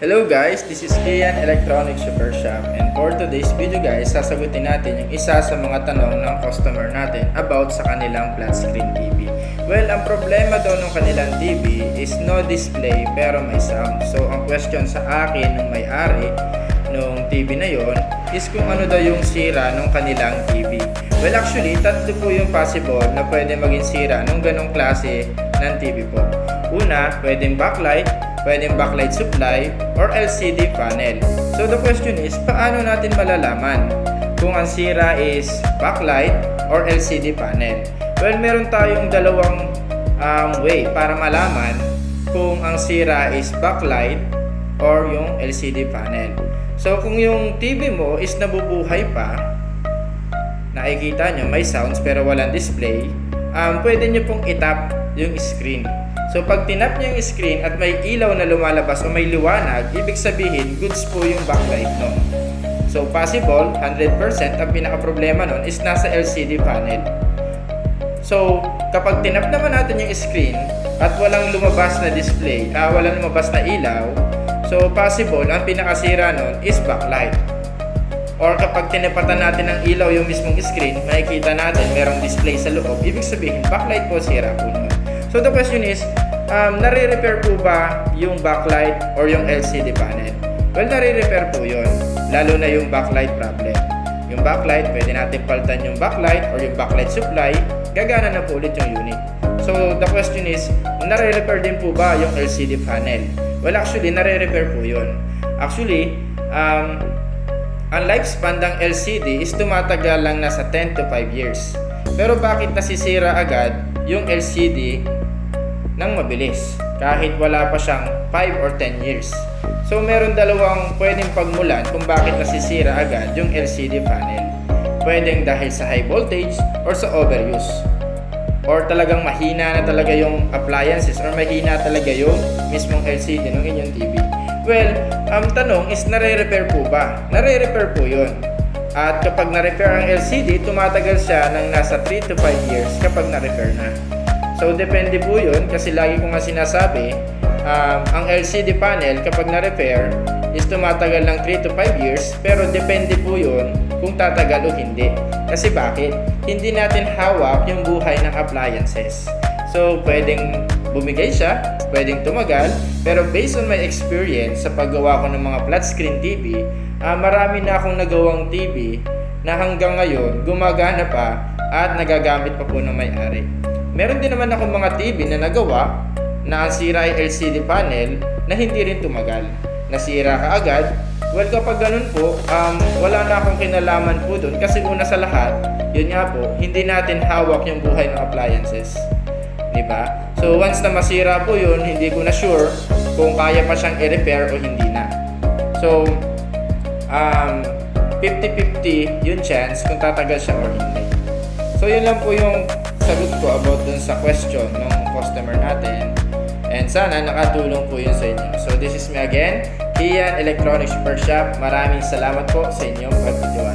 Hello guys, this is Kian Electronic Super Shop, and for today's video guys, sasagutin natin yung isa sa mga tanong ng customer natin about sa kanilang flat screen TV. Well, ang problema daw ng kanilang TV is no display pero may sound. So ang question sa akin ng may-ari nung TV na yon is kung ano daw yung sira ng kanilang TV. Well, actually, tatlo po yung possible na pwede maging sira ng ganong klase ng TV po. Una, pwedeng backlight supply, or LCD panel. So the question is, paano natin malalaman kung ang sira is backlight or LCD panel? Well, meron tayong dalawang way para malaman kung ang sira is backlight or yung LCD panel. So kung yung TV mo is nabubuhay pa, nakikita nyo may sounds pero walang display, pwede nyo pong itap yung screen. So pag tinap niyo yung screen at may ilaw na lumalabas o may liwanag, ibig sabihin goods po yung backlight nun. So possible, 100% ang pinaka-problema nun is nasa LCD panel. So kapag tinap naman natin yung screen at walang lumabas na display, walang lumabas na ilaw, so possible ang pinakasira nun is backlight. Or kapag tinipatan natin ng ilaw yung mismong screen, makikita natin merong display sa loob, ibig sabihin backlight po, sira po nun. So the question is, nare-repair po ba yung backlight or yung LCD panel? Well, nare-repair po yun, lalo na yung backlight problem. Yung backlight, pwede natin palitan yung backlight or yung backlight supply, gagana na po ulit yung unit. So the question is, nare-repair din po ba yung LCD panel? Well, actually, nare-repair po yun. Actually, ang lifespan ng LCD is tumatagal lang nasa 10 to 5 years. Pero bakit nasisira agad yung LCD nang mabilis kahit wala pa siyang 5 or 10 years? So meron dalawang pwedeng pagmulan kung bakit nasisira agad yung LCD panel. Pwedeng dahil sa high voltage or sa overuse, or talagang mahina na talaga yung appliances or mahina talaga yung mismong LCD ng inyong TV. Well, ang tanong is, nare-repair po ba? Nare-repair po yun. At kapag na-repair ang LCD, tumatagal siya ng nasa 3 to 5 years kapag na-repair na. So depende po yun, kasi lagi ko nga sinasabi, ang LCD panel kapag na-repair is tumatagal ng 3 to 5 years, pero depende po yun kung tatagal o hindi. Kasi bakit? Hindi natin hawak yung buhay ng appliances. So pwedeng bumigay siya, pwedeng tumagal, pero based on my experience sa paggawa ko ng mga flat screen TV, marami na akong nagawang TV na hanggang ngayon gumagana pa at nagagamit pa po ng may-ari. Meron din naman akong mga TV na nagawa na ang sira ay LCD panel na hindi rin tumagal. Nasira ka agad. Well, kapag ganun po, wala na akong kinalaman po dun, kasi una sa lahat, yun nga po, hindi natin hawak yung buhay ng appliances. Diba? So once na masira po yun, hindi ko na sure kung kaya pa siyang i-repair o hindi na. So 50-50 yung chance kung tatagal siya or hindi. So yun lang po yung sagot ko about dun sa question ng customer natin, and sana nakatulong po yun sa inyo. So this is me again, Kian Electronic Super Shop. Maraming salamat po sa inyong pagbidyuhan.